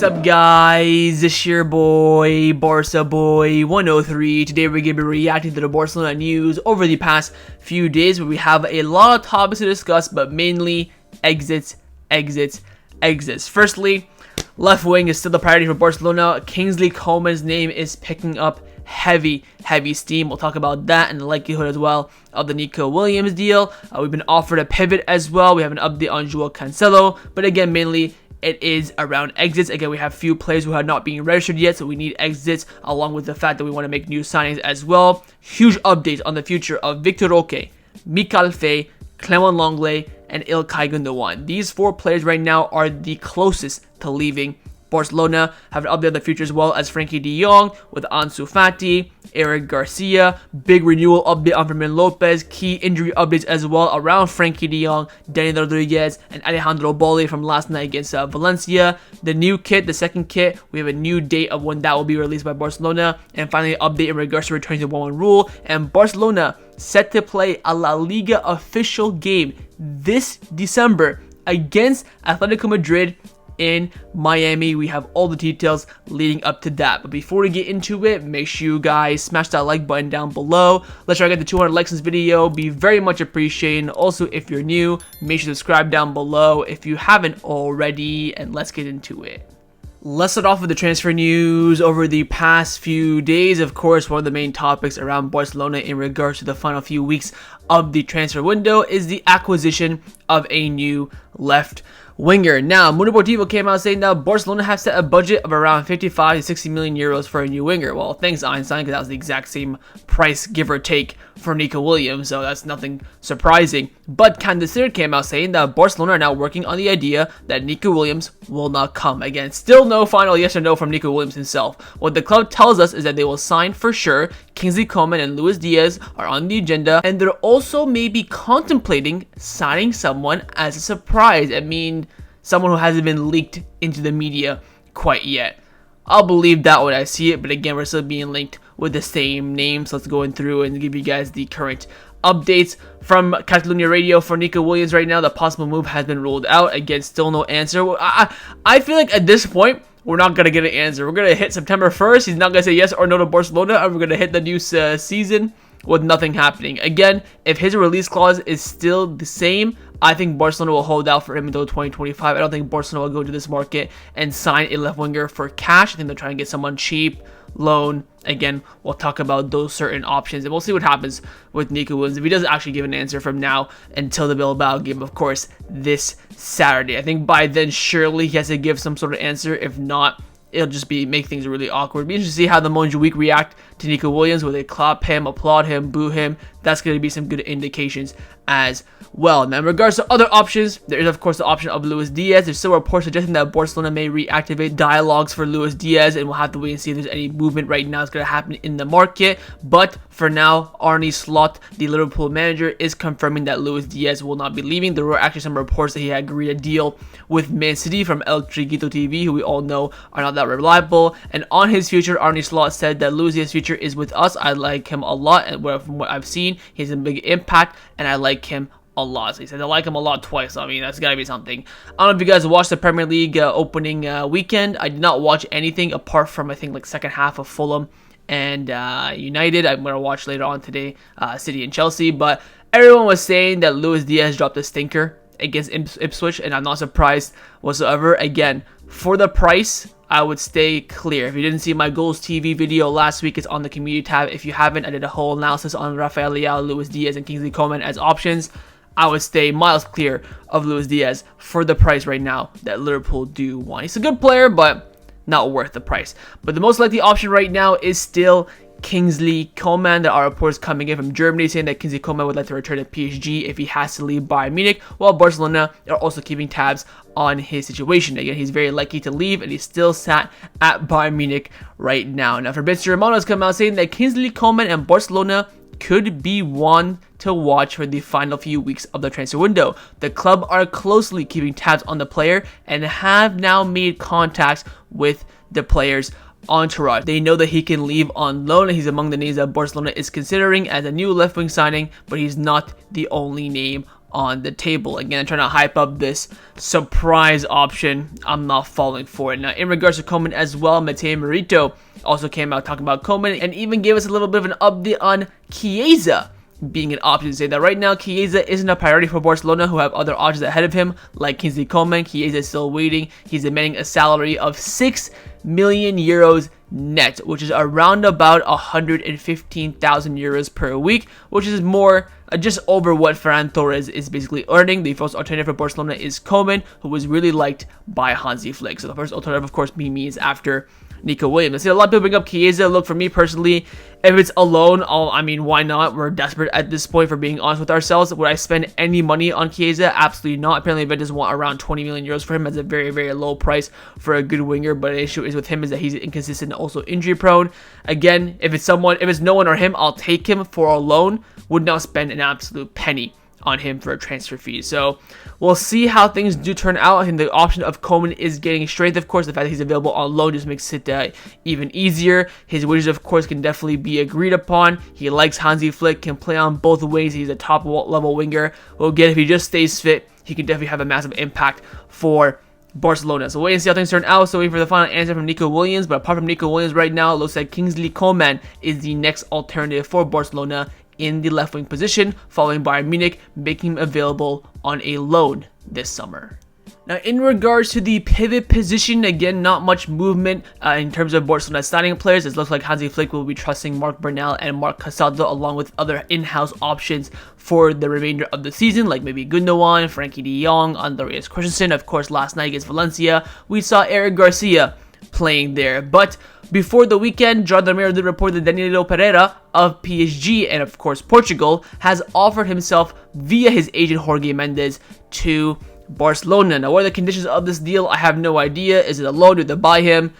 up, guys? It's your boy, Barça Boy 103. Today we're going to be reacting to the Barcelona news over the past few days, where we have a lot of topics to discuss, but mainly exits. Firstly, left wing is still the priority for Barcelona. Kingsley Coman's name is picking up heavy steam. We'll talk about that and the likelihood as well of the Nico Williams deal. We've been offered a pivot as well. We have an update on Joao Cancelo, but again, mainly it is around exits. Again, we have few players who have not been registered yet, so we need exits, along with the fact that we want to make new signings as well. Huge updates on the future of Víctor Roque, Mikayil Faye, Clement Lenglet, and Ilkay Gundogan. These four players right now are the closest to leaving Barcelona. Have an update on the future as well as Frenkie De Jong with Ansu Fati, Garcia, big renewal update on Fermin Lopez, key injury updates as well around Frenkie De Jong, Dani and Alejandro Balde from last night against Valencia. The new kit, the second kit, we have a new date of when that will be released by Barcelona. And finally, an update in regards to returning to 1-1 rule. And Barcelona set to play a La Liga official game this December against Atletico Madrid in Miami. We have all the details leading up to that, but before we get into it, make sure you guys smash that like button down below. Let's try to get to 200 likes in this video. Be very much appreciated. Also, if you're new, make sure to subscribe down below if you haven't already, and let's get into it. Let's start off with the transfer news over the past few days. Of course, one of the main topics around Barcelona in regards to the final few weeks of the transfer window is the acquisition of a new left winger. Now, Mundo Deportivo came out saying that Barcelona have set a budget of around 55 to 60 million euros for a new winger. Well, thanks Einstein, because that was the exact same price, give or take, for Nico Williams, so that's nothing surprising. But Candicer came out saying that Barcelona are now working on the idea that Nico Williams will not come. Again, still no final yes or no from Nico Williams himself. What the club tells us is that they will sign for sure. Kingsley, Coman, and Luis Díaz are on the agenda, and they're also maybe contemplating signing someone as a surprise. I mean, someone who hasn't been leaked into the media quite yet. I'll believe that when I see it, but again, we're still being linked with the same names. So let's go through and give you guys the current updates from Catalonia Radio for Nico Williams right now. The possible move has been ruled out. Again, still no answer. I feel like at this point, we're not going to get an answer. We're going to hit September 1st. He's not going to say yes or no to Barcelona, and we're going to hit the new season with nothing happening. Again, if his release clause is still the same, I think Barcelona will hold out for him until 2025. I don't think Barcelona will go to this market and sign a left winger for cash. I think they're trying to get someone cheap, loan. Again, we'll talk about those certain options, and we'll see what happens with Nico Williams if he doesn't actually give an answer from now until the Bilbao game, of course, this Saturday. I think by then, surely he has to give some sort of answer. If not, it'll just make things really awkward. It'll be interesting to see how the Montjuic react to Nico Williams. Will they clap him, applaud him, boo him? That's going to be some good indications as well. Now, in regards to other options, there is of course the option of Luis Díaz. There's still reports suggesting that Barcelona may reactivate dialogues for Luis Díaz, and we'll have to wait and see if there's any movement right now that's going to happen in the market. But for now, Arne Slot, the Liverpool manager, is confirming that Luis Díaz will not be leaving. There were actually some reports that he had agreed a deal with Man City from El Chiringuito TV, who we all know are not that reliable. And on his future, Arne Slot said that Luis Díaz's future is with us. I like him a lot, and from what I've seen, he has a big impact, and I like him a lot. So he said I like him a lot twice. So, I mean, that's gotta be something. I don't know if you guys watched the Premier League opening weekend. I did not watch anything apart from, I think, like second half of Fulham and United. I'm gonna watch later on today City and Chelsea. But everyone was saying that Luis Díaz dropped a stinker against Ipswich, and I'm not surprised whatsoever. Again, for the price, I would stay clear. If you didn't see my Goals TV video last week, it's on the community tab. If you haven't, I did a whole analysis on Rafael Leao, Luis Díaz, and Kingsley Coman as options. I would stay miles clear of Luis Díaz for the price right now that Liverpool do want. He's a good player, but not worth the price. But the most likely option right now is still Kingsley Coman. There are reports coming in from Germany saying that Kingsley Coman would like to return to PSG if he has to leave Bayern Munich, while Barcelona are also keeping tabs on his situation. Again, he's very likely to leave, and he's still sat at Bayern Munich right now. Now, Fabrizio Romano has come out saying that Kingsley Coman and Barcelona could be one to watch for the final few weeks of the transfer window. The club are closely keeping tabs on the player and have now made contacts with the player's entourage. They know that he can leave on loan, and he's among the names that Barcelona is considering as a new left wing signing, but he's not the only name on the table. Again, trying to hype up this surprise option. I'm not falling for it. Now, in regards to Coman as well, Mateo Merito also came out talking about Coman and even gave us a little bit of an update on Chiesa being an option. To say that right now, Chiesa isn't a priority for Barcelona, who have other options ahead of him, like Kingsley Coman. Chiesa is still waiting. He's demanding a salary of 6 million euros net, which is around about 115,000 euros per week, which is more just over what Ferran Torres is basically earning. The first alternative for Barcelona is Coman, who was really liked by Hansi Flick. So the first alternative, of course, means after Nico Williams. I see a lot of people bring up Chiesa. Look, for me personally, if it's alone, I mean, why not? We're desperate at this point, for being honest with ourselves. Would I spend any money on Chiesa? Absolutely not. Apparently, Juventus want around 20 million euros for him. That's a very, very low price for a good winger. But the issue is with him is that he's inconsistent and also injury prone. Again, if it's no one or him, I'll take him for a loan. Would not spend an absolute penny on him for a transfer fee. So we'll see how things do turn out. I think the option of Coman is getting strength. Of course, the fact that he's available on loan just makes it even easier. His wages, of course, can definitely be agreed upon. He likes Hansi Flick, can play on both ways. He's a top level winger. Well, again, if he just stays fit, he can definitely have a massive impact for Barcelona. So wait and see how things turn out. So waiting for the final answer from Nico Williams. But apart from Nico Williams right now, it looks like Kingsley Coman is the next alternative for Barcelona in the left wing position, following Bayern Munich, making him available on a loan this summer. Now, in regards to the pivot position, again, not much movement in terms of Barcelona signing players. It looks like Hansi Flick will be trusting Marc Bernal and Marc Casado along with other in-house options for the remainder of the season, like maybe Gundogan, Frenkie De Jong, Andreas Christensen. Of course, last night against Valencia, we saw Eric Garcia playing there. But before the weekend, Jordan Romero did report that Danilo Pereira of PSG and of course Portugal has offered himself via his agent Jorge Mendes to Barcelona. Now, what are the conditions of this deal? I have no idea. Is it a loan? Do they buy him?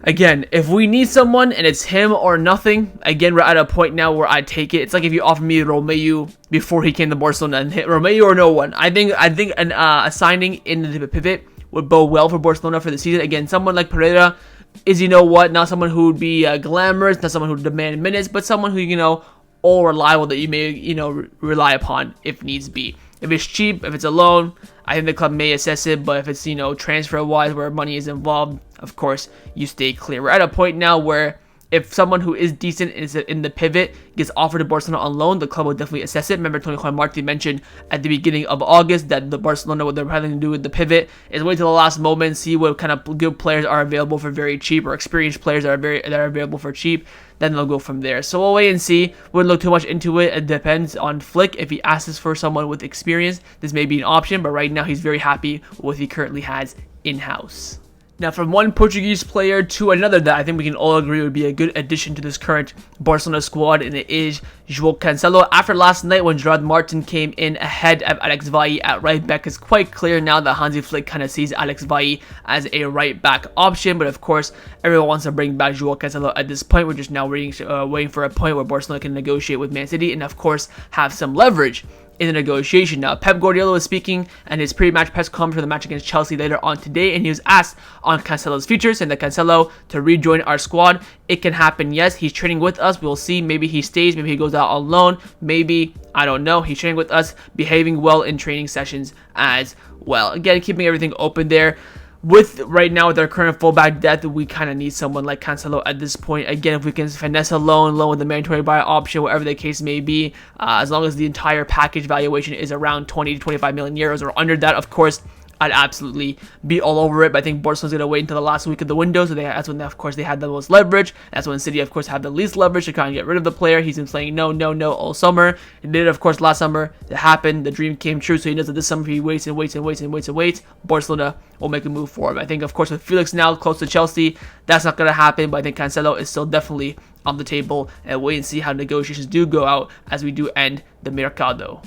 Again, if we need someone and it's him or nothing, again, we're at a point now where I take it. It's like if you offer me Romeu before he came to Barcelona, and hit Romeu or no one. I think a signing in the pivot would bode well for Barcelona for the season. Again, someone like Pereira is, not someone who would be glamorous, not someone who would demand minutes, but someone who, all reliable that you may, rely upon if needs be. If it's cheap, if it's a loan, I think the club may assess it, but if it's, transfer-wise where money is involved, of course, you stay clear. We're at a point now where if someone who is decent is in the pivot gets offered to Barcelona on loan, the club will definitely assess it. Remember, Tony Juan Martí mentioned at the beginning of August that the Barcelona, what they're planning to do with the pivot is wait till the last moment, see what kind of good players are available for very cheap, or experienced players that are available for cheap. Then they'll go from there. So we'll wait and see. Wouldn't look too much into it. It depends on Flick. If he asks for someone with experience, this may be an option. But right now, he's very happy with what he currently has in-house. Now, from one Portuguese player to another that I think we can all agree would be a good addition to this current Barcelona squad, and it is Joao Cancelo. After last night when Gerard Martin came in ahead of Álex Valle at right back, it's quite clear now that Hansi Flick kind of sees Álex Valle as a right back option. But of course, everyone wants to bring back Joao Cancelo at this point. We're just now waiting for a point where Barcelona can negotiate with Man City and of course have some leverage in the negotiation. Now, Pep Guardiola was speaking and his pre-match press conference for the match against Chelsea later on today, and he was asked on Cancelo's future, saying that Cancelo to rejoin our squad. It can happen, yes. He's training with us. We'll see. Maybe he stays. Maybe he goes out on loan. Maybe, I don't know. He's training with us, behaving well in training sessions as well. Again, keeping everything open there. With right now with our current fullback depth, we kind of need someone like Cancelo at this point. Again, if we can finesse a loan with the mandatory buyout option, whatever the case may be, as long as the entire package valuation is around 20 to 25 million euros or under that, of course, I'd absolutely be all over it. But I think Barcelona's going to wait until the last week of the window. So that's when, of course, they had the most leverage. That's when City, of course, had the least leverage to kind of get rid of the player. He's been playing no all summer. He did it, of course, last summer. It happened. The dream came true. So he knows that this summer, if he waits and waits, Barcelona will make a move for him. I think, of course, with Felix now close to Chelsea, that's not going to happen. But I think Cancelo is still definitely on the table. And wait and see how negotiations do go out as we do end the Mercado.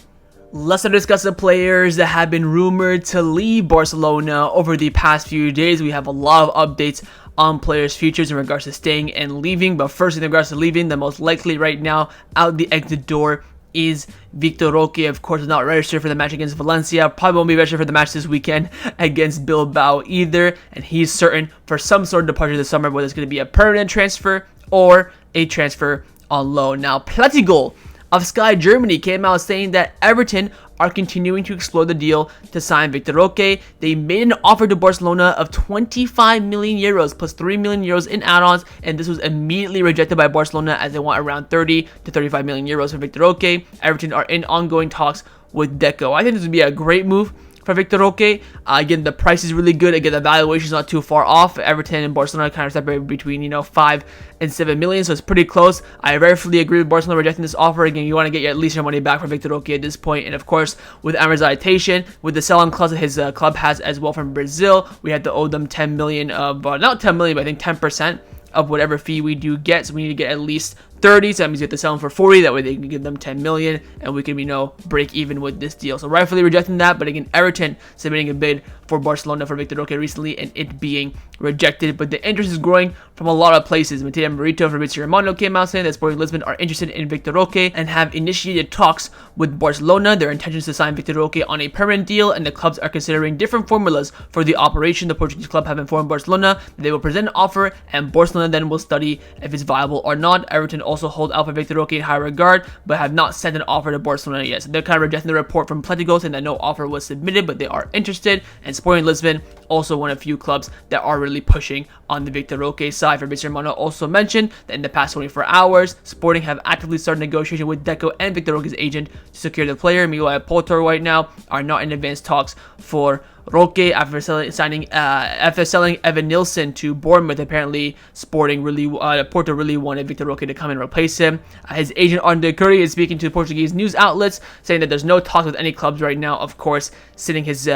Let's discuss the players that have been rumored to leave Barcelona over the past few days. We have a lot of updates on players' futures in regards to staying and leaving. But first, in regards to leaving, the most likely right now out the exit door is Víctor Roque. Of course, is not registered for the match against Valencia. Probably won't be registered for the match this weekend against Bilbao either. And he's certain for some sort of departure this summer, whether it's going to be a permanent transfer or a transfer on loan. Now, Platigol of Sky Germany came out saying that Everton are continuing to explore the deal to sign Vitor Roque. They made an offer to Barcelona of 25 million euros plus 3 million euros in add-ons, and this was immediately rejected by Barcelona as they want around 30 to 35 million euros for Vitor Roque. Everton are in ongoing talks with Deco. I think this would be a great move for Vitor Roque. Again, the price is really good. Again, the valuation is not too far off. Everton and Barcelona kind of separate between 5 and 7 million, so it's pretty close. I very fully agree with Barcelona rejecting this offer. Again, you want to get at least your money back for Vitor Roque at this point. And of course, with amortization, with the sell-on clause that his club has as well from Brazil, we had to owe them 10 million of not 10 million, but I think 10% of whatever fee we do get. So we need to get at least 30, so that means we have to sell them for 40, that way they can give them 10 million, and we can, break even with this deal. So rightfully rejecting that, but again, Everton submitting a bid for Barcelona for Vitor Roque recently, and it being rejected. But the interest is growing from a lot of places. Mateo Merito from Fabrizio Romano came out saying that Sporting Lisbon are interested in Vitor Roque and have initiated talks with Barcelona. Their intention is to sign Vitor Roque on a permanent deal, and the clubs are considering different formulas for the operation. The Portuguese club have informed Barcelona that they will present an offer, and Barcelona then will study if it's viable or not. Everton also hold out for Vitor Roque in high regard, but have not sent an offer to Barcelona yet. So they're kind of rejecting the report from Atletico saying that no offer was submitted, but they are interested. And Sporting Lisbon, also one of few clubs that are really pushing on the Vitor Roque side. Fabrizio Romano also mentioned that in the past 24 hours, Sporting have actively started negotiation with Deco and Vitor Roque's agent to secure the player. Meanwhile, Porto right now are not in advanced talks for Roque after selling Evan Nilsson to Bournemouth. Apparently, Porto really wanted Vitor Roque to come and replace him. His agent Arne Curry is speaking to Portuguese news outlets, saying that there's no talks with any clubs right now. Of course, sitting his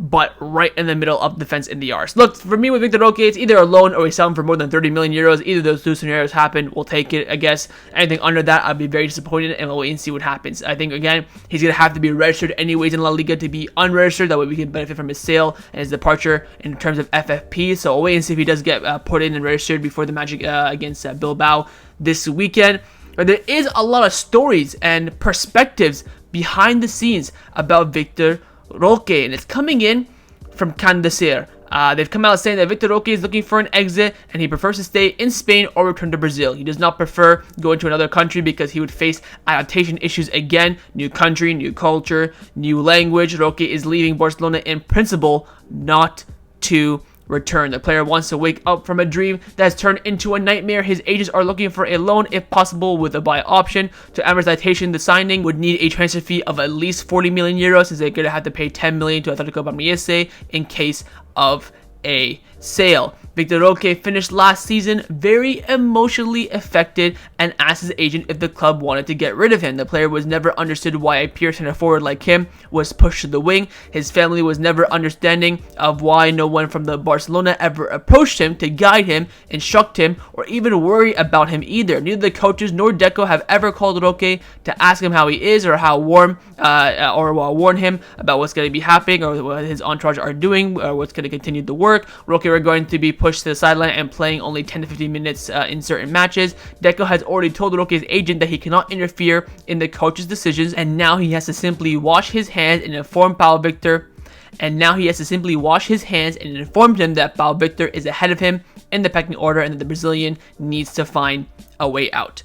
butt right in the middle of the fence in the arse. Look, for me with Vitor Roque, it's either a loan or we sell him for more than 30 million euros. Either of those two scenarios happen, we'll take it. I guess anything under that, I'd be very disappointed, and we'll wait and see what happens. I think again, he's gonna have to be registered anyways in La Liga to be unregistered. That way we can benefit from his sale and his departure in terms of FFP. So we'll wait and see if he does get put in and registered before the match against Bilbao this weekend. But there is a lot of stories and perspectives behind the scenes about Vitor Roque, and it's coming in from Candacer. They've come out saying that Vitor Roque is looking for an exit and he prefers to stay in Spain or return to Brazil. He does not prefer going to another country because he would face adaptation issues again. New country, new culture, new language. Roque is leaving Barcelona in principle not to return. The player wants to wake up from a dream that has turned into a nightmare. His agents are looking for a loan if possible with a buy option. To amortization, the signing would need a transfer fee of at least 40 million euros since they're going to have to pay 10 million to Atletico Madrid in case of a sale. Vitor Roque finished last season very emotionally affected and asked his agent if the club wanted to get rid of him. The player was never understood why a pure center forward like him was pushed to the wing. His family was never understanding of why no one from the Barcelona ever approached him to guide him, instruct him, or even worry about him either. Neither the coaches nor Deco have ever called Roque to ask him how he is or how warn him about what's going to be happening or what his entourage are doing or what's going to continue to work. Roque are going to be pushed to the sideline and playing only 10 to 15 minutes in certain matches. Deco has already told Roque's agent that he cannot interfere in the coach's decisions, and now he has to simply wash his hands and inform Pablo Victor. And now he has to simply wash his hands and inform him that Pablo Victor is ahead of him in the pecking order and that the Brazilian needs to find a way out.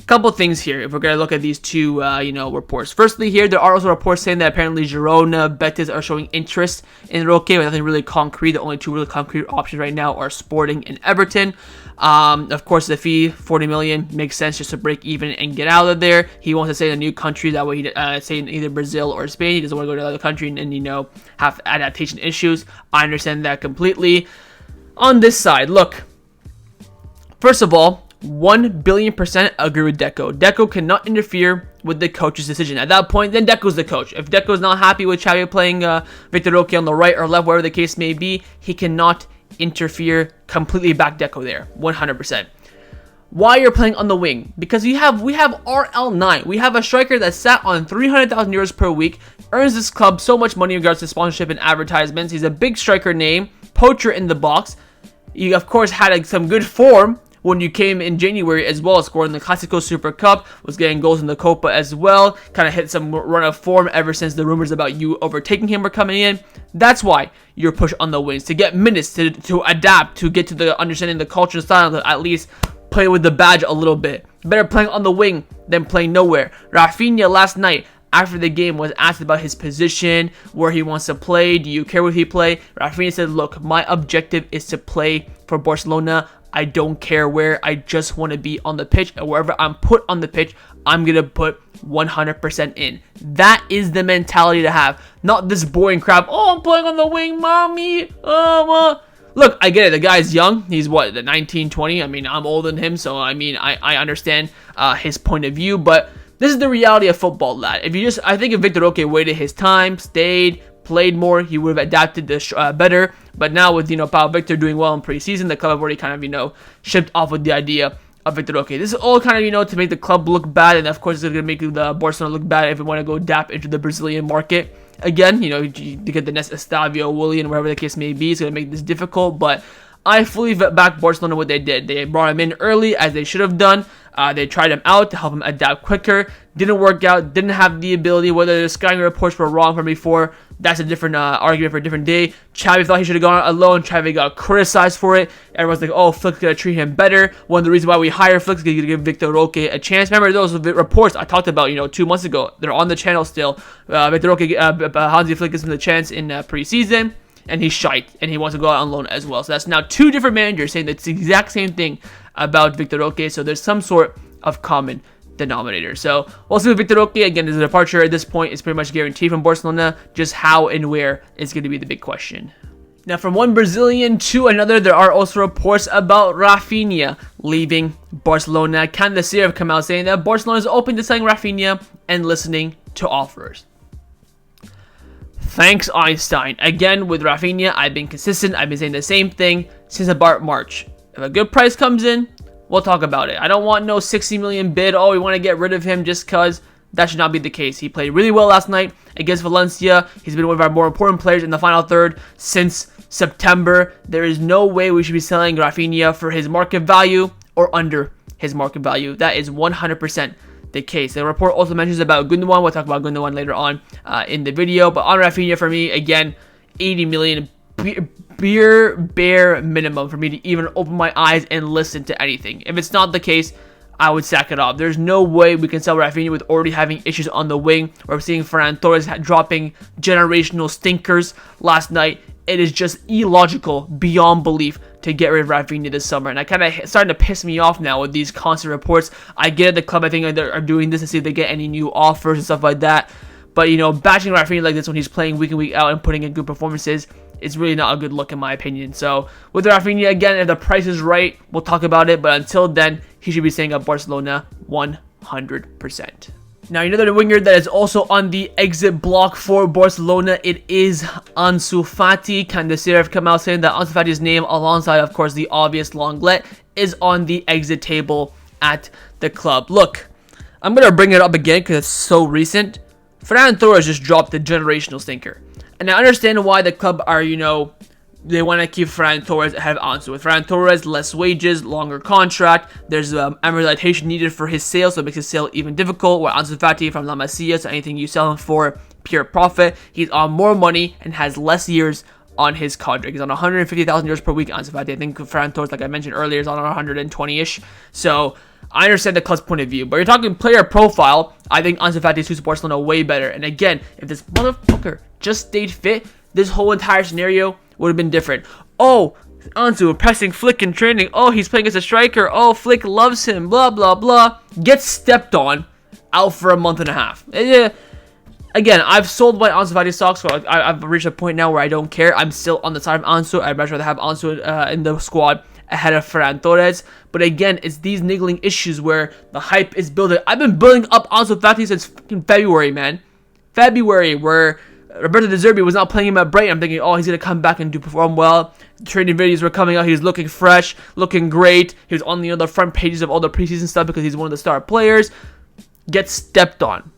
Couple things here if we're going to look at these two reports. Firstly, here there are also reports saying that apparently Girona, Betis are showing interest in Roque, but nothing really concrete. The only two really concrete options right now are Sporting and Everton. Of course, the fee 40 million makes sense just to break even and get out of there. He wants to stay in a new country, that way he stay in either Brazil or Spain. He doesn't want to go to another country and have adaptation issues. I understand that completely. On this side, look, first of all, 1 billion% agree with Deco. Deco cannot interfere with the coach's decision. At that point, then Deco's the coach. If Deco's not happy with Xavi playing Vitor Roque on the right or left, wherever the case may be, he cannot interfere. Completely back Deco there, 100%. Why you're playing on the wing? Because we have RL9. We have a striker that sat on 300,000 euros per week, earns this club so much money in regards to sponsorship and advertisements. He's a big striker name, poacher in the box. You, of course, had some good form when you came in January as well, scoring the Clásico Super Cup, was getting goals in the Copa as well, kind of hit some run of form ever since the rumors about you overtaking him were coming in. That's why you're pushed on the wings, to get minutes, to adapt, to get to the understanding the culture and style, to at least play with the badge a little bit. Better playing on the wing than playing nowhere. Raphinha last night, after the game, was asked about his position, where he wants to play. Do you care where he play? Raphinha said, look, my objective is to play for Barcelona. I don't care where. I just want to be on the pitch. And wherever I'm put on the pitch, I'm going to put 100% in. That is the mentality to have. Not this boring crap. Oh, I'm playing on the wing, mommy. Look, I get it. The guy's young. He's what, 19, 20? I mean, I'm older than him. So, I mean, I understand his point of view. But this is the reality of football, lad. I think if Vitor Roque waited his time, stayed, played more, he would have adapted this better. But now with, Pau Victor doing well in preseason, the club have already kind of, shipped off with the idea of Vitor Roque. This is all kind of, to make the club look bad. And of course, it's going to make the Barcelona look bad if we want to go dap into the Brazilian market. Again, to get the next Estavio, Willian, whatever the case may be, it's going to make this difficult. But I fully back Barcelona what they did. They brought him in early, as they should have done. They tried him out to help him adapt quicker. Didn't work out. Didn't have the ability. Whether the scouting reports were wrong from before, that's a different argument for a different day. Xavi thought he should have gone alone. Xavi got criticized for it. Everyone's like, oh, Flick's going to treat him better. One of the reasons why we hire Flick is going to give Vitor Roque a chance. Remember those reports I talked about, 2 months ago? They're on the channel still. Vitor Roque, Hansi Flick gives him the chance in preseason, and he's shite, and he wants to go out on loan as well. So that's now 2 different managers saying the exact same thing about Vitor Roque. So there's some sort of common denominator. So we'll see with Vitor Roque. Again, his departure at this point is pretty much guaranteed from Barcelona. Just how and where is going to be the big question. Now, from one Brazilian to another, there are also reports about Raphinha leaving Barcelona. Candace have come out saying that Barcelona is open to selling Raphinha and listening to offers. Thanks, Einstein. Again, with Raphinha, I've been consistent. I've been saying the same thing since about March. If a good price comes in, we'll talk about it. I don't want no 60 million bid. Oh, we want to get rid of him just because. That should not be the case. He played really well last night against Valencia. He's been one of our more important players in the final third since September. There is no way we should be selling Raphinha for his market value or under his market value. That is 100% the case. The report also mentions about Gundogan. We'll talk about Gundogan later on in the video. But on Raphinha, for me, again, 80 million bare minimum for me to even open my eyes and listen to anything. If it's not the case, I would sack it off. There's no way we can sell Raphinha with already having issues on the wing. We're seeing Ferran Torres dropping generational stinkers last night. It is just illogical beyond belief to get rid of Raphinha this summer. And I kind of starting to piss me off now with these constant reports. I get it, the club, I think, are doing this to see if they get any new offers and stuff like that. But, bashing Raphinha like this when he's playing week in, week out and putting in good performances, it's really not a good look in my opinion. So with Raphinha, again, if the price is right, we'll talk about it. But until then, he should be staying at Barcelona 100%. Now, the winger that is also on the exit block for Barcelona, it is Ansu Fati. Candace have come out saying that Ansu Fati's name, alongside, of course, the obvious Lenglet, is on the exit table at the club. Look, I'm going to bring it up again because it's so recent. Ferran Torres just dropped a generational stinker. And I understand why the club are, they want to keep Ferran Torres ahead of Ansu. With Ferran Torres, less wages, longer contract. There's amortization needed for his sale, so it makes his sale even difficult. Where Ansu Fati from La Masia, so anything you sell him for, pure profit. He's on more money and has less years on his contract. He's on 150,000 euros per week, Ansu Fati. I think Ferran Torres, like I mentioned earlier, is on 120-ish. So I understand the club's point of view, but you're talking player profile. I think Ansu Fati suits Barcelona way better. And again, if this motherfucker just stayed fit, this whole entire scenario would have been different. Oh, Ansu pressing Flick in training. Oh, he's playing as a striker. Oh, Flick loves him. Blah, blah, blah. Gets stepped on, out for a month and a half. Again, I've sold my Ansu Fati stocks, so I've reached a point now where I don't care. I'm still on the side of Ansu. I'd much rather have Ansu in the squad ahead of Ferran Torres. But again, it's these niggling issues where the hype is building. I've been building up Ansu Fati since fucking February, man. February, where Roberto De Zerbi was not playing him at Brighton. I'm thinking, oh, he's going to come back and perform well. The training videos were coming out. He was looking fresh, looking great. He was on the front pages of all the preseason stuff because he's one of the star players. Gets stepped on.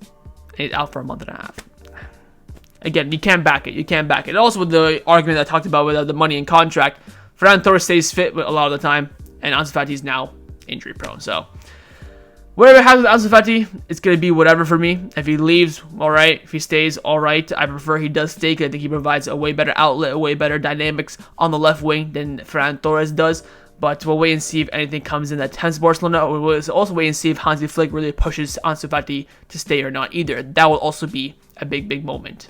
And he's out for a month and a half. Again, you can't back it. You can't back it. And also with the argument I talked about with the money and contract, Ferran Torres stays fit a lot of the time, and Ansu Fati is now injury prone. So whatever happens with Ansu Fati, it's going to be whatever for me. If he leaves, all right. If he stays, all right. I prefer he does stay because I think he provides a way better outlet, a way better dynamics on the left wing than Ferran Torres does. But we'll wait and see if anything comes in that tempts Barcelona. We'll also wait and see if Hansi Flick really pushes Ansu Fati to stay or not either. That will also be a big moment.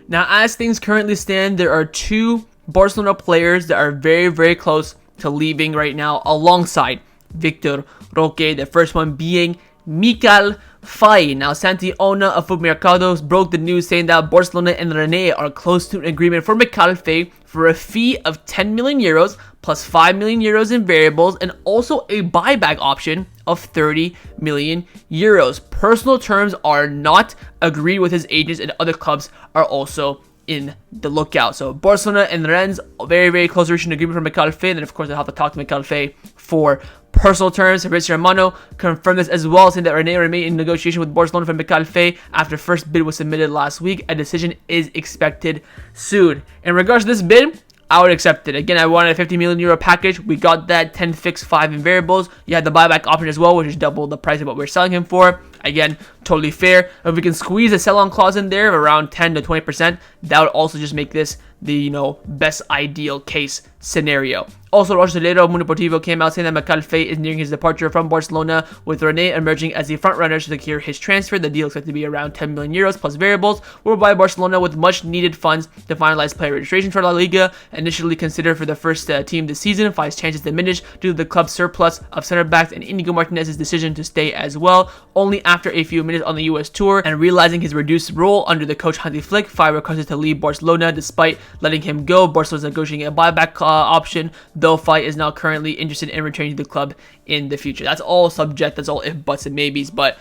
Now, as things currently stand, there are 2 Barcelona players that are very close to leaving right now alongside Víctor Roque. The first one being Mikayil Faye. Now, Santi Ona of Foot Mercados broke the news saying that Barcelona and Renewal are close to an agreement for Mikayil Faye for a fee of 10 million euros plus 5 million euros in variables and also a buyback option of 30 million euros. Personal terms are not agreed with his agents, and other clubs are also in the lookout. So Barcelona and Rennes very close to reaching an agreement for Mikayil Faye. And then of course they'll have to talk to Mikayil Faye for personal terms. Fabrizio Romano confirmed this as well, saying that Rennes remained in negotiation with Barcelona for Mikayil Faye after first bid was submitted last week. A decision is expected soon. In regards to this bid, I would accept it. Again, I wanted a 50 million euro package. We got that, 10 fixed, 5 in variables. You had the buyback option as well, which is double the price of what we're selling him for. Again, totally fair. If we can squeeze a sell-on clause in there of around 10 to 20%, that would also just make this the, best ideal case scenario. Also, Mundo Deportivo came out saying that Mikayil Faye is nearing his departure from Barcelona, with Rennes emerging as the front runner to secure his transfer. The deal is expected to be around 10 million euros plus variables, whereby Barcelona, with much needed funds to finalize player registration for La Liga, initially considered for the first team this season, finds chances diminished due to the club's surplus of center backs and Iñigo Martínez's decision to stay as well. Only after a few minutes on the US tour and realizing his reduced role under the coach Hansi Flick, Faye requested to leave Barcelona. Despite letting him go, Barcelona is negotiating a buyback option, though Faye is now currently interested in returning to the club in the future. That's all subject, that's all if, buts, and maybes, but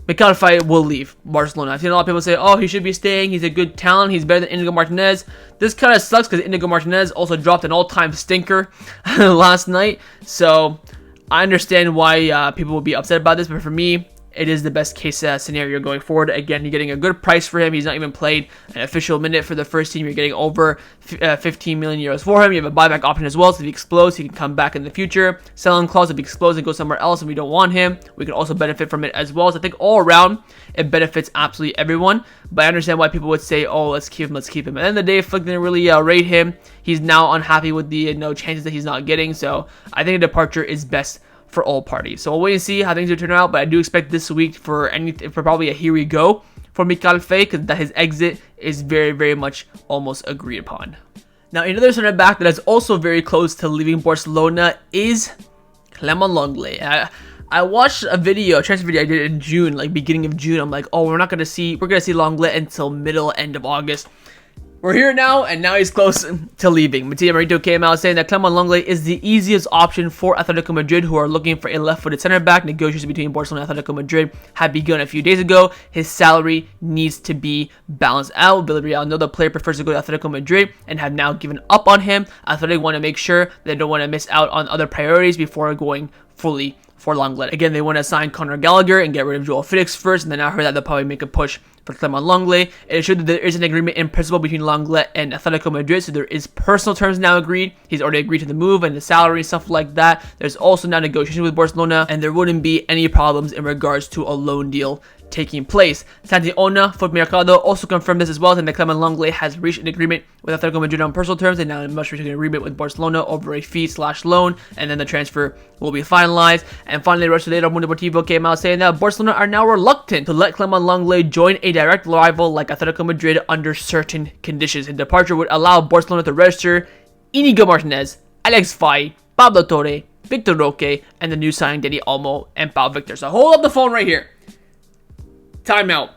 Mikayil Faye will leave Barcelona. I've seen a lot of people say, oh, he should be staying, he's a good talent, he's better than Iñigo Martínez. This kind of sucks because Iñigo Martínez also dropped an all-time stinker last night, so I understand why people will be upset about this, but for me, it is the best case scenario going forward. Again, you're getting a good price for him. He's not even played an official minute for the first team. You're getting over 15 million euros for him. You have a buyback option as well, so if he explodes, he can come back in the future. Selling clause, if he explodes and goes somewhere else and we don't want him, we can also benefit from it as well. So I think all around, it benefits absolutely everyone. But I understand why people would say, oh, let's keep him. At the end of the day, Flick didn't really rate him. He's now unhappy with the chances that he's not getting. So I think a departure is best for all parties. So we'll wait and see how things will turn out, but I do expect this week for probably a here we go for Mikayil Faye, because that his exit is very much almost agreed upon. Now, another center back that is also very close to leaving Barcelona is Clement Lenglet. I watched a transfer video I did in June, like beginning of June. I'm like, oh, we're gonna see Lenglet until end of August. We're here now, and now he's close to leaving. Matías Marito came out saying that Clement Lenglet is the easiest option for Atletico Madrid, who are looking for a left-footed center back. Negotiations between Barcelona and Atletico Madrid had begun a few days ago. His salary needs to be balanced out. Villarreal know the player prefers to go to Atletico Madrid and have now given up on him. Atletico want to make sure they don't want to miss out on other priorities before going fully for Lenglet. Again, they want to sign Conor Gallagher and get rid of Joao Felix first, and then I heard that they'll probably make a push for Clement Lenglet. It showed that there is an agreement in principle between Lenglet and Atletico Madrid, so there is personal terms now agreed. He's already agreed to the move and the salary and stuff like that. There's also now negotiation with Barcelona, and there wouldn't be any problems in regards to a loan deal taking place. Santi Ona, Foot Mercado, also confirmed this as well, and that Clement Lenglet has reached an agreement with Atletico Madrid on personal terms, and now must reach an agreement with Barcelona over a fee/loan, and then the transfer will be finalized. And finally, Mundo Deportivo came out saying that Barcelona are now reluctant to let Clement Lenglet join a direct rival like Atletico Madrid under certain conditions. His departure would allow Barcelona to register Iñigo Martínez, Álex Valle, Pablo Torre, Víctor Roque, and the new signing Dani, Olmo, and Pau Víctor. So hold up the phone right here. Timeout.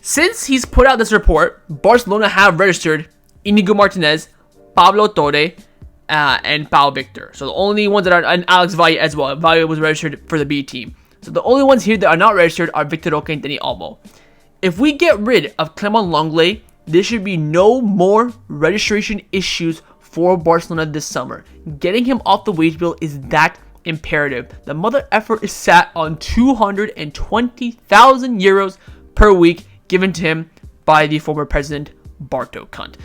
Since he's put out this report, Barcelona have registered Iñigo Martínez, Pablo Torre, and Pau Víctor. So the only ones that are, and Álex Valle as well. Valle was registered for the B team. So the only ones here that are not registered are Víctor Roque and Dani Olmo. If we get rid of Clement Lenglet, there should be no more registration issues for Barcelona this summer. Getting him off the wage bill is that imperative. The mother effort is sat on 220,000 euros per week given to him by the former president Barto Cunt.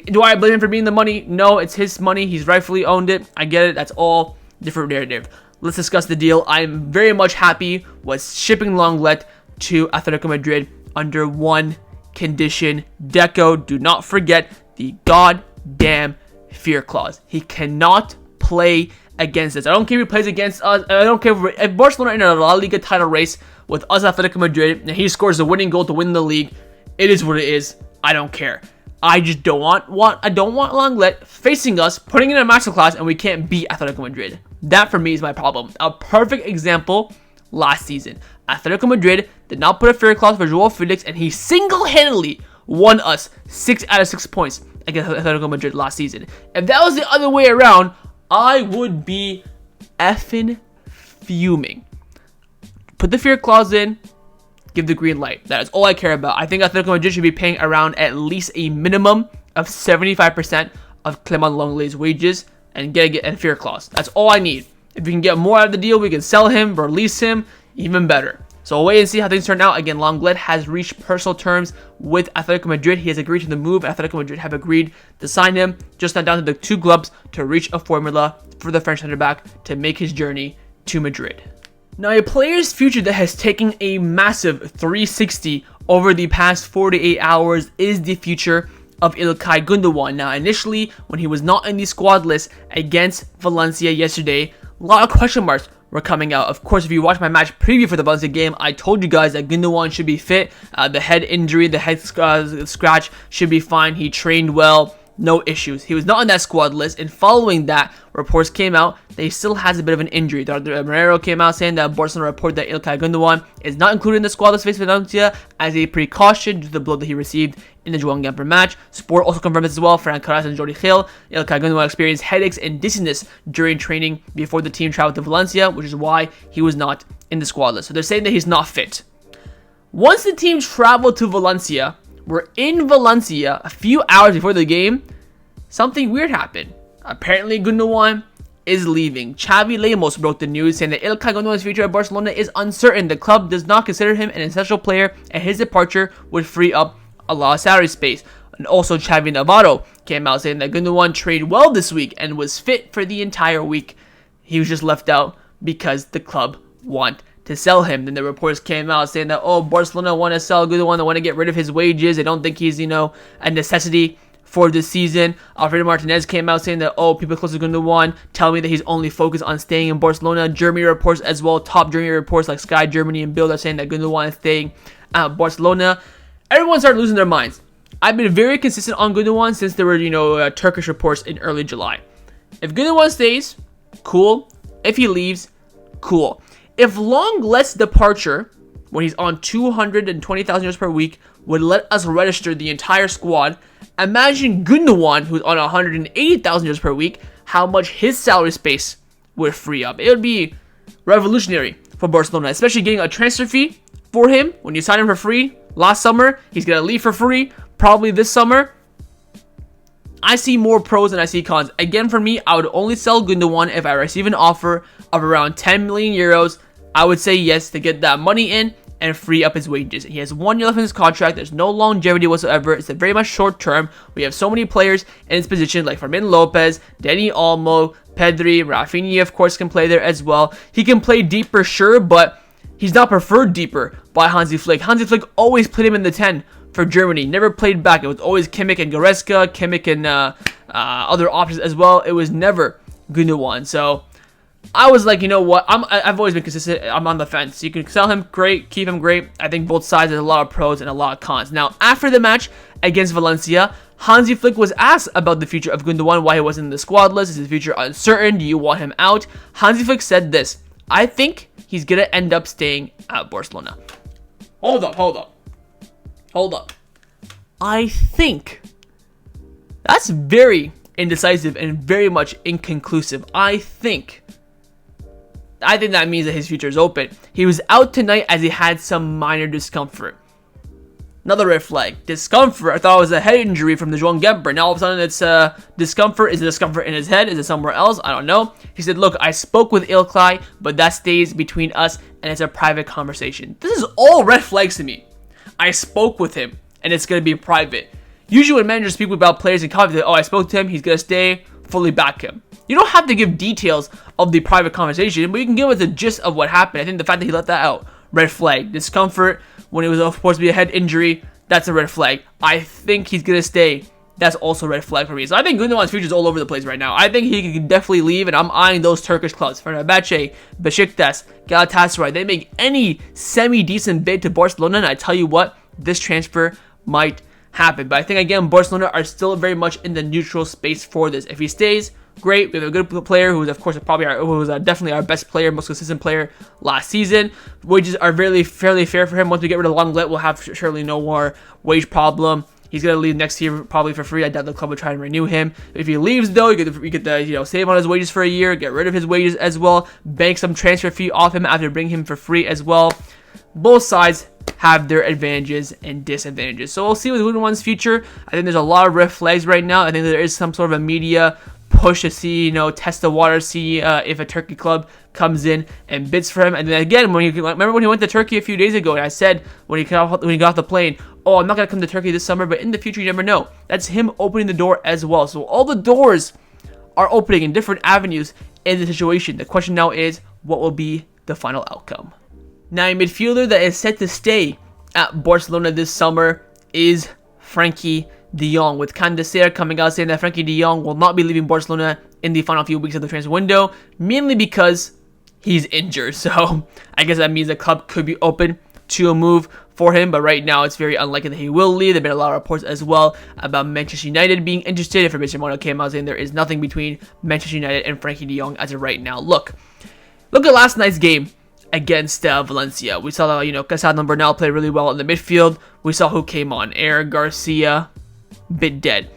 Do I blame him for being the money? No, it's his money. He's rightfully owned it. I get it. That's all different narrative. Let's discuss the deal. I'm very much happy with shipping Lenglet to Atletico Madrid under one condition. Deco, do not forget the goddamn fear clause. He cannot play against us. I don't care if he plays against us. I don't care if Barcelona are in a La Liga title race with us, Atletico Madrid, and he scores the winning goal to win the league. It is what it is. I don't care. I just don't want Lenglet facing us, putting in a masterclass, and we can't beat Atletico Madrid. That for me is my problem. A perfect example last season. Atletico Madrid did not put a fair clause for Joao Felix, and he single-handedly won us 6 out of 6 points against Atletico Madrid last season. If that was the other way around, I would be effing fuming. Put the fear clause in, give the green light. That is all I care about. I think Atletico Madrid should be paying around at least a minimum of 75% of Clement Lenglet's wages and get a fair clause. That's all I need. If we can get more out of the deal, we can sell him, release him, even better. So we'll wait and see how things turn out. Again, Lenglet has reached personal terms with Atletico Madrid. He has agreed to the move. Atletico Madrid have agreed to sign him. Just now down to the 2 clubs to reach a formula for the French centre-back to make his journey to Madrid. Now, a player's future that has taken a massive 360 over the past 48 hours is the future of Ilkay Gundogan. Now, initially, when he was not in the squad list against Valencia yesterday, a lot of question marks were coming out. Of course, if you watch my match preview for the Valencia game, I told you guys that Gundogan should be fit. The head injury, the head scratch should be fine. He trained well. No issues. He was not on that squad list, and following that, reports came out that he still has a bit of an injury. Renewal came out saying that Barcelona report that Ilkay Gundogan is not included in the squad list facing Valencia as a precaution due to the blow that he received in the Joao Cancelo match. Sport also confirmed this as well. Frank Carras and Jordi Gil. Ilkay Gundogan experienced headaches and dizziness during training before the team traveled to Valencia, which is why he was not in the squad list. So they're saying that he's not fit. Once the team traveled to Valencia, we're in Valencia a few hours before the game, something weird happened. Apparently, Gundogan is leaving. Xavi Lemos broke the news saying that Ilkay Gundogan's future at Barcelona is uncertain. The club does not consider him an essential player, and his departure would free up a lot of salary space. And also, Xavi Navarro came out saying that Gundogan trained well this week and was fit for the entire week. He was just left out because the club want to sell him. Then the reports came out saying that, Barcelona want to sell Gundogan, they want to get rid of his wages. They don't think he's, a necessity for this season. Alfredo Martinez came out saying that, people close to Gundogan tell me that he's only focused on staying in Barcelona. Germany reports as well, top Germany reports like Sky Germany and Bild are saying that Gundogan is staying at Barcelona. Everyone started losing their minds. I've been very consistent on Gundogan since there were, Turkish reports in early July. If Gundogan stays, cool. If he leaves, cool. If Lenglet's departure, when he's on 220,000 euros per week, would let us register the entire squad, imagine Gundogan, who's on 180,000 euros per week, how much his salary space would free up. It would be revolutionary for Barcelona, especially getting a transfer fee for him when you sign him for free last summer. He's going to leave for free probably this summer. I see more pros than I see cons. Again, for me, I would only sell Gundogan if I receive an offer of around 10 million euros. I would say yes to get that money in and free up his wages. He has 1 year left in his contract. There's no longevity whatsoever. It's a very much short term. We have so many players in his position like Fermin, Lopez, Dani, Olmo, Pedri, Raphinha, of course, can play there as well. He can play deeper, sure, but he's not preferred deeper by Hansi Flick. Hansi Flick always put him in the 10 for Germany. Never played back. It was always Kimmich and Goretzka, Kimmich and other options as well. It was never Gundogan. So I was like, you know what? I've always been consistent. I'm on the fence. You can sell him, great. Keep him, great. I think both sides have a lot of pros and a lot of cons. Now, after the match against Valencia, Hansi Flick was asked about the future of Gundogan, why he wasn't in the squad list. Is his future uncertain? Do you want him out? Hansi Flick said this: I think he's going to end up staying at Barcelona. Hold up. I think. That's very indecisive and very much inconclusive. I think that means that his future is open. He was out tonight as he had some minor discomfort. Another red flag. Discomfort. I thought it was a head injury from the Joao Cancelo. Now all of a sudden it's discomfort. Is it discomfort in his head? Is it somewhere else? I don't know. He said, look, I spoke with Ilkay, but that stays between us and it's a private conversation. This is all red flags to me. I spoke with him and it's going to be private. Usually when managers speak about players in confidence, I spoke to him, he's going to stay, fully back him. You don't have to give details of the private conversation, but you can give us the gist of what happened. I think the fact that he let that out, red flag. Discomfort when it was supposed to be a head injury, that's a red flag. I think he's going to stay. that's also a red flag for me. So I think Gundogan's future is all over the place right now. I think he can definitely leave, and I'm eyeing those Turkish clubs. Fenerbahce, Besiktas, Galatasaray. They make any semi-decent bid to Barcelona, and I tell you what, this transfer might happen. But I think, again, Barcelona are still very much in the neutral space for this. If he stays, great. We have a good player who is, of course, definitely our best player, most consistent player last season. Wages are fairly fair for him. Once we get rid of Lenglet, we'll have surely no more wage problem. He's going to leave next year probably for free. I doubt the club will try and renew him. If he leaves, though, you get the save on his wages for a year, get rid of his wages as well, bank some transfer fee off him after bringing him for free as well. Both sides have their advantages and disadvantages. So we'll see with Gundogan's future. I think there's a lot of red flags right now. I think there is some sort of a media push to see, test the water, see if a Turkey club comes in and bids for him. And then again, remember when he went to Turkey a few days ago, and I said when he got off the plane, oh, I'm not going to come to Turkey this summer, but in the future, you never know. That's him opening the door as well. So all the doors are opening in different avenues in the situation. The question now is, what will be the final outcome? Now, a midfielder that is set to stay at Barcelona this summer is Frenkie De Jong, with Candacer coming out saying that Frenkie De Jong will not be leaving Barcelona in the final few weeks of the transfer window, mainly because he's injured. So I guess that means the club could be open to a move for him, but right now it's very unlikely that he will leave. There have been a lot of reports as well about Manchester United being interested. If Fabrizio Romano came out saying there is nothing between Manchester United and Frenkie De Jong as of right now. Look at last night's game against Valencia. We saw that, Casado and Bernal played really well in the midfield. We saw who came on. Garcia, bit dead.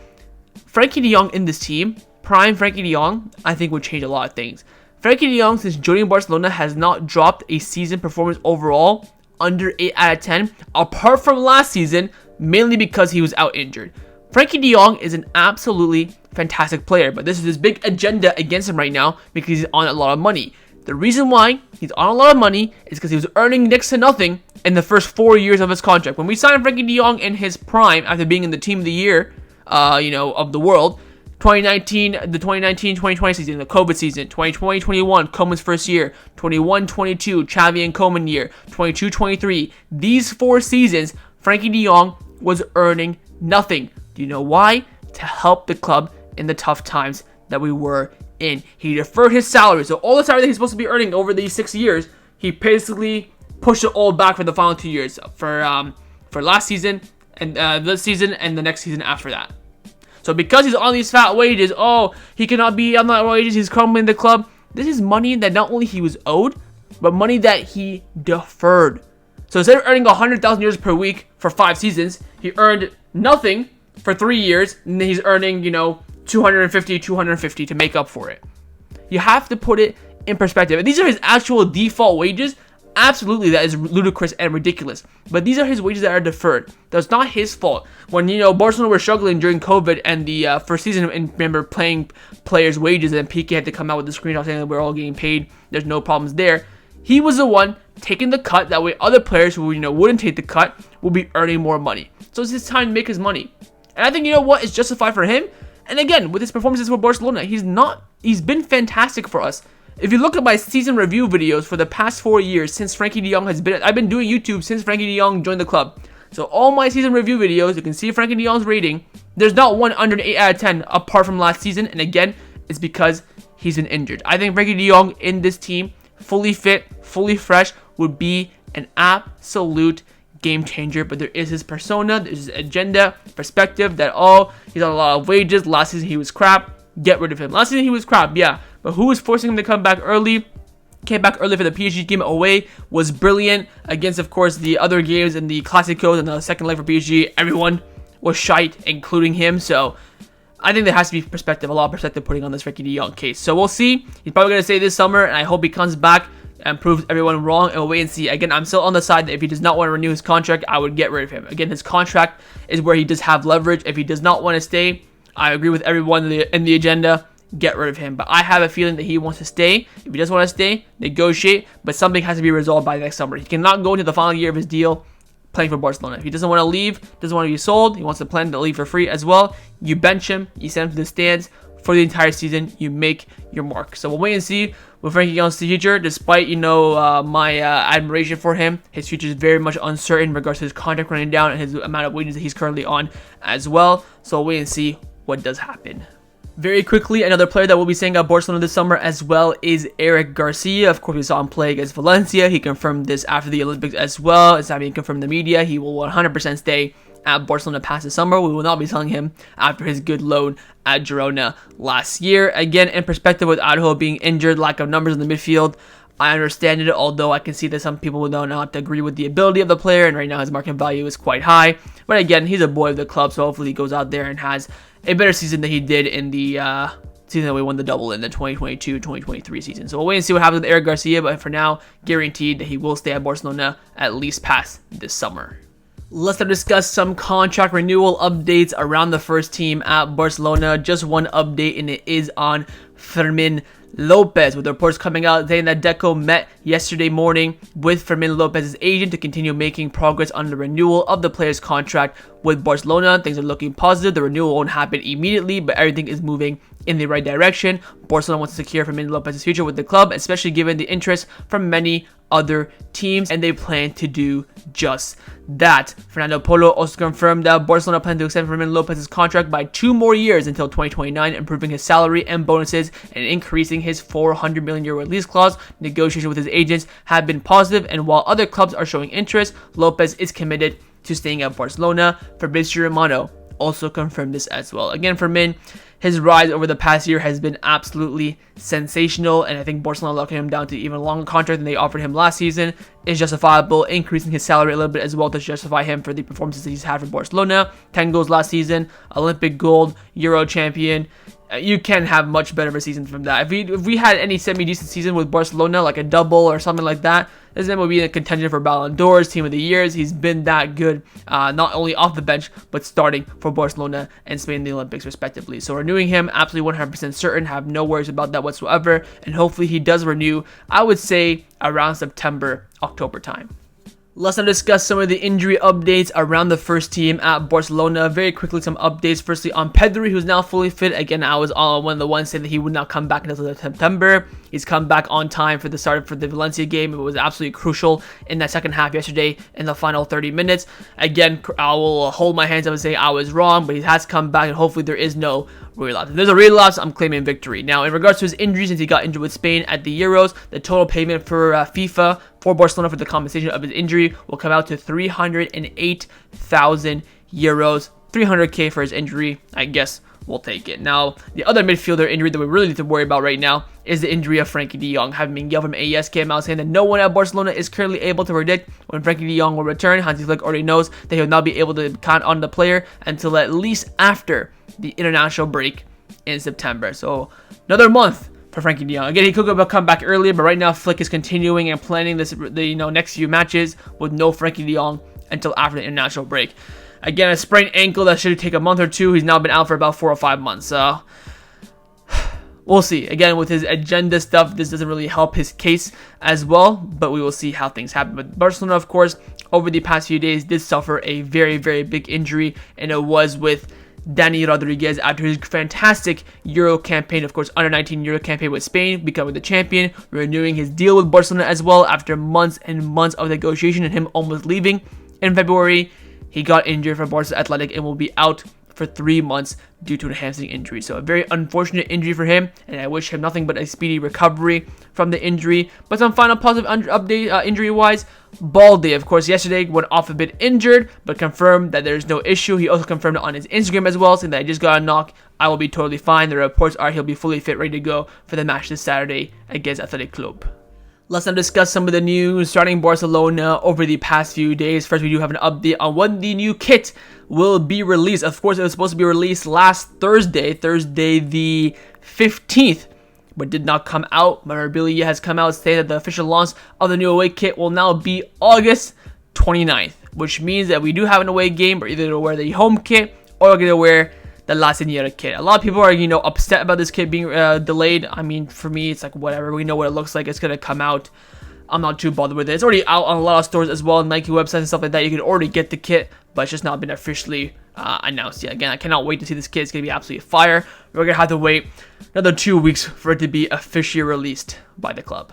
Frenkie De Jong in this team, prime Frenkie De Jong, I think would change a lot of things. Frenkie De Jong, since joining Barcelona, has not dropped a season performance overall under 8 out of 10, apart from last season, mainly because he was out injured. Frenkie De Jong is an absolutely fantastic player, but this is his big agenda against him right now because he's on a lot of money. The reason why he's on a lot of money is because he was earning next to nothing in the first 4 years of his contract. When we signed Frenkie De Jong in his prime, after being in the team of the year, of the world, the 2019-2020 season, the COVID season, 2020-21, Coman's first year, 21-22, Xavi and Coman year, 22-23. These 4 seasons, Frenkie De Jong was earning nothing. Do you know why? To help the club in the tough times that we were in. He deferred his salary. So all the salary that he's supposed to be earning over these 6 years, he basically pushed it all back for the final 2 years. For last season and this season and the next season after that. So because he's on these fat wages, he cannot be on that wages, he's crumbling the club. This is money that not only he was owed, but money that he deferred. So instead of earning 100,000 euros per week for 5 seasons, he earned nothing for 3 years, and then he's earning, 250 to make up for it. You have to put it in perspective. And these are his actual default wages. Absolutely, that is ludicrous and ridiculous. But these are his wages that are deferred. That's not his fault. When, Barcelona were struggling during COVID and the first season, and remember playing players' wages, and Piqué had to come out with the screenshot saying that we're all getting paid. There's no problems there. He was the one taking the cut. That way other players who, wouldn't take the cut will be earning more money. So it's his time to make his money. And I think, it's justified for him. And again, with his performances for Barcelona, he's been fantastic for us. If you look at my season review videos for the past 4 years since Frenkie De Jong I've been doing YouTube since Frenkie De Jong joined the club. So all my season review videos, you can see Frenkie De Jong's rating. There's not one under an 8 out of 10 apart from last season. And again, it's because he's been injured. I think Frenkie De Jong in this team, fully fit, fully fresh, would be an absolute game changer. But there is his persona, there's his agenda, perspective that, he's on a lot of wages. Last season he was crap. Get rid of him. Last season he was crap, yeah. But who was forcing him to come back early? Came back early for the PSG game away. Was brilliant against, of course, the other games in the Clásicos and the second leg for PSG. Everyone was shite, including him. So I think there has to be perspective, a lot of perspective putting on this Frenkie De Jong case. So we'll see. He's probably going to stay this summer, and I hope he comes back and proves everyone wrong, and we'll wait and see. Again, I'm still on the side that if he does not want to renew his contract, I would get rid of him. Again, his contract is where he does have leverage. If he does not want to stay, I agree with everyone in the agenda. Get rid of him. But I have a feeling that he wants to stay. If he doesn't want to stay, negotiate. But something has to be resolved by next summer. He cannot go into the final year of his deal playing for Barcelona. If he doesn't want to leave, doesn't want to be sold, he wants to plan to leave for free as well, you bench him, you send him to the stands for the entire season, you make your mark. So we'll wait and see with Frenkie De Jong's future. Despite, my admiration for him, his future is very much uncertain in regards to his contract running down and his amount of wages that he's currently on as well. So we'll wait and see what does happen. Very quickly, another player that we'll be seeing at Barcelona this summer as well is Eric Garcia. Of course, we saw him play against Valencia. He confirmed this after the Olympics as well. It's not being confirmed in the media. He will 100% stay at Barcelona past the summer. We will not be selling him after his good loan at Girona last year. Again, in perspective, with Araujo being injured, lack of numbers in the midfield, I understand it, although I can see that some people will not agree with the ability of the player, and right now his market value is quite high. But again, he's a boy of the club, so hopefully he goes out there and has a better season than he did in the season that we won the double in the 2022-2023 season. So we'll wait and see what happens with Eric Garcia, but for now, guaranteed that he will stay at Barcelona at least past this summer. Let's now discuss some contract renewal updates around the first team at Barcelona. Just one update, and it is on Fermin Lopez, with the reports coming out saying that Deco met yesterday morning with Fermin Lopez's agent to continue making progress on the renewal of the player's contract with Barcelona. Things are looking positive. The renewal won't happen immediately, but everything is moving in the right direction. Barcelona wants to secure Fermin Lopez's future with the club, especially given the interest from many other teams, and they plan to do just that. Fernando Polo also confirmed that Barcelona plan to extend Fermin Lopez's contract by 2 more years until 2029, improving his salary and bonuses and increasing his €400 million release clause. Negotiations with his agents have been positive, and while other clubs are showing interest, Lopez is committed to staying at Barcelona. Fabrizio Romano also confirmed this as well. Again, Fermin, his rise over the past year has been absolutely sensational, and I think Barcelona locking him down to even a longer contract than they offered him last season is justifiable, increasing his salary a little bit as well to justify him for the performances that he's had for Barcelona. 10 goals last season, Olympic gold, Euro champion. You can have much better of a season from that. If we had any semi-decent season with Barcelona, like a double or something like that, this man would be in a contention for Ballon d'Ors, Team of the Years. He's been that good, not only off the bench, but starting for Barcelona and Spain in the Olympics, respectively. So renewing him, absolutely 100% certain, have no worries about that whatsoever, and hopefully he does renew, I would say, around September, October time. Let's now discuss some of the injury updates around the first team at Barcelona. Very quickly, some updates. Firstly, on Pedri, who's now fully fit. Again, I was one of the ones saying that he would not come back until September. He's come back on time for the start for the Valencia game. It was absolutely crucial in that second half yesterday in the final 30 minutes. Again, I will hold my hands up and say I was wrong, but he has come back, and hopefully there is no relapse. If there's a relapse, I'm claiming victory. Now, in regards to his injury, since he got injured with Spain at the Euros, the total payment for FIFA for Barcelona for the compensation of his injury will come out to €308,000. 300k for his injury, I guess we'll take it. Now, the other midfielder injury that we really need to worry about right now is the injury of Frenkie De Jong. Having Miguel from AES came out saying that no one at Barcelona is currently able to predict when Frenkie De Jong will return. Hansi Flick already knows that he'll not be able to count on the player until at least after the international break in September. So, another month for Frenkie De Jong. Again, he could come back earlier, but right now Flick is continuing and planning the next few matches with no Frenkie De Jong until after the international break. Again, a sprained ankle that should take a month or two. He's now been out for about 4 or 5 months. We'll see. Again, with his agenda stuff, this doesn't really help his case as well, but we will see how things happen. But Barcelona, of course, over the past few days did suffer a very, very big injury, and it was with Dani Rodriguez after his fantastic Euro campaign, of course, under-19 Euro campaign with Spain, becoming the champion, renewing his deal with Barcelona as well after months and months of negotiation and him almost leaving in February. He got injured for Barca Athletic and will be out for 3 months due to a hamstring injury. So a very unfortunate injury for him, and I wish him nothing but a speedy recovery from the injury. But some final positive update injury-wise, Balde, of course, yesterday went off a bit injured, but confirmed that there's no issue. He also confirmed it on his Instagram as well, saying that I just got a knock. I will be totally fine. The reports are he'll be fully fit, ready to go for the match this Saturday against Athletic Club. Let's now discuss some of the news starting Barcelona over the past few days. First, we do have an update on when the new kit will be released. Of course, it was supposed to be released last Thursday the 15th, but did not come out. Memorabilia has come out saying that the official launch of the new away kit will now be August 29th, which means that we do have an away game. We're either going to wear the home kit or we're going to wear the La Señora kit. A lot of people are, upset about this kit being delayed. I mean, for me, it's like whatever. We know what it looks like. It's going to come out I'm not too bothered with it. It's already out on a lot of stores as well, Nike websites and stuff like that. You can already get the kit, but it's just not been officially announced yet. Again, I cannot wait to see this kit. It's going to be absolutely fire. We're going to have to wait another 2 weeks for it to be officially released by the club.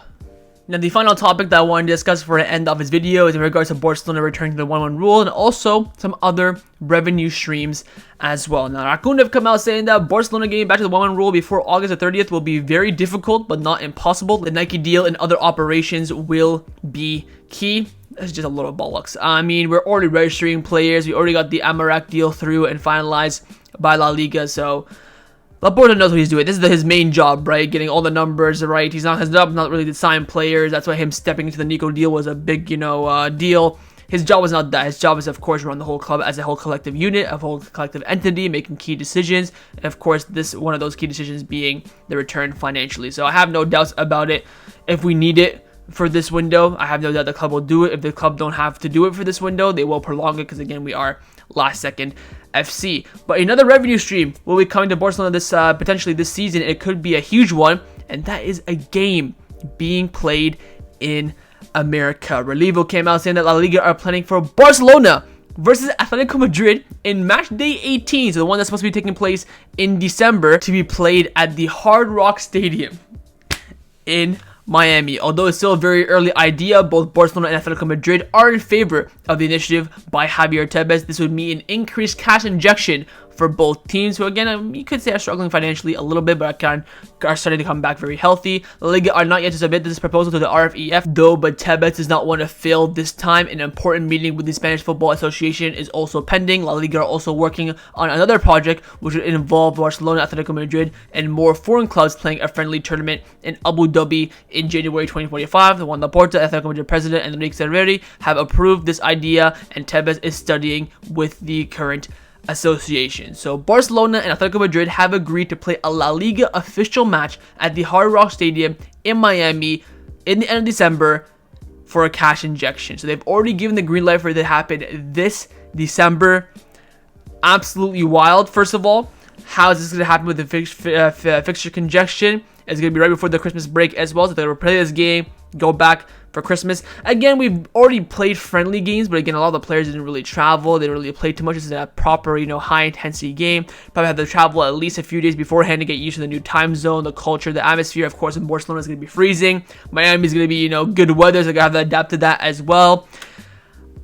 Now, the final topic that I want to discuss for the end of this video is in regards to Barcelona returning to the 1-1 rule and also some other revenue streams as well. Now, Raccoon have come out saying that Barcelona getting back to the 1-1 rule before August the 30th will be very difficult, but not impossible. The Nike deal and other operations will be key. That's just a little bollocks. I mean, we're already registering players. We already got the Amarak deal through and finalized by La Liga, so Laporta knows what he's doing. This is his main job, right? Getting all the numbers right. His job not really to sign players. That's why him stepping into the Nico deal was a big, deal. His job was not that. His job is, of course, run the whole club as a whole collective unit, a whole collective entity, making key decisions. And of course, one of those key decisions being the return financially. So I have no doubts about it. If we need it for this window, I have no doubt the club will do it. If the club don't have to do it for this window, they will prolong it because, again, we are last second FC. But another revenue stream will be coming to Barcelona this potentially this season. It could be a huge one, and that is a game being played in America. Relevo came out saying that La Liga are planning for Barcelona versus Atletico Madrid in match day 18, so the one that's supposed to be taking place in December, to be played at the Hard Rock Stadium in Miami. Although it's still a very early idea, both Barcelona and Atletico Madrid are in favor of the initiative by Javier Tebas. This would mean an increased cash injection for both teams, who again, you could say are struggling financially a little bit, but are starting to come back very healthy. La Liga are not yet to submit this proposal to the RFEF, though, but Tebas does not want to fail this time. An important meeting with the Spanish Football Association is also pending. La Liga are also working on another project, which would involve Barcelona, Atletico Madrid, and more foreign clubs playing a friendly tournament in Abu Dhabi in January 2025. The Juan Laporta, Atletico Madrid president, and Enrique Serreri have approved this idea, and Tebas is studying with the current association. So Barcelona and Atletico Madrid have agreed to play a La Liga official match at the Hard Rock Stadium in Miami in the end of December for a cash injection. So they've already given the green light for it to happen this December. Absolutely wild. First of all, how is this going to happen with the fixture congestion? It's going to be right before the Christmas break as well, so they're going to play this game, go back for Christmas. Again, we've already played friendly games, but again, a lot of the players didn't really travel. They didn't really play too much. This is a proper, high-intensity game. Probably have to travel at least a few days beforehand to get used to the new time zone, the culture, the atmosphere. Of course, in Barcelona, it's going to be freezing. Miami is going to be, good weather, so they're going to have to adapt to that as well.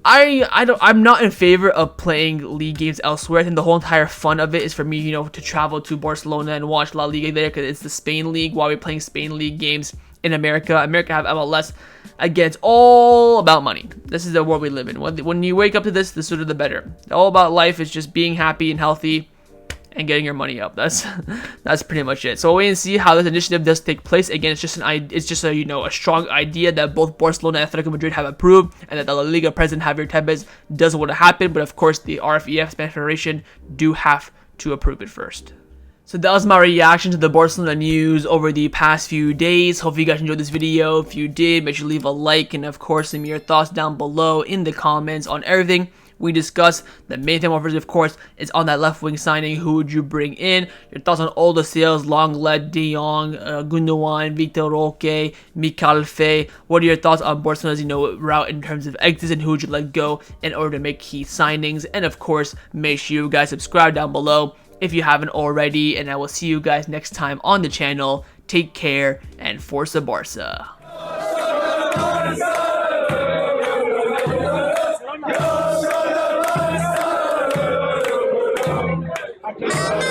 I'm not in favor of playing league games elsewhere. I think the whole entire fun of it is for me, to travel to Barcelona and watch La Liga there, because it's the Spain league, while we're playing Spain league games in America. America have MLS. Again, it's all about money. This is the world we live in. When you wake up to this, the sooner the better. All about life is just being happy and healthy and getting your money up. That's pretty much it. So we'll wait and see how this initiative does take place. Again, it's just a strong idea that both Barcelona and Atletico Madrid have approved, and that the La Liga president Javier Tebas doesn't want to happen. But of course, the RFEF, Spanish Federation, do have to approve it first. So that was my reaction to the Barcelona news over the past few days. Hope you guys enjoyed this video. If you did, make sure to leave a like, and of course, leave me your thoughts down below in the comments on everything we discussed. The main thing, of course, is on that left wing signing. Who would you bring in? Your thoughts on all the sales: Lenglet, De Jong, Gundogan, Vitor Roque, Mikayil Faye. What are your thoughts on Barcelona's route in terms of exits, and who would you let go in order to make key signings? And of course, make sure you guys subscribe down below if you haven't already. And I will see you guys next time on the channel. Take care, and Forza Barça. Go, go, go, go, go.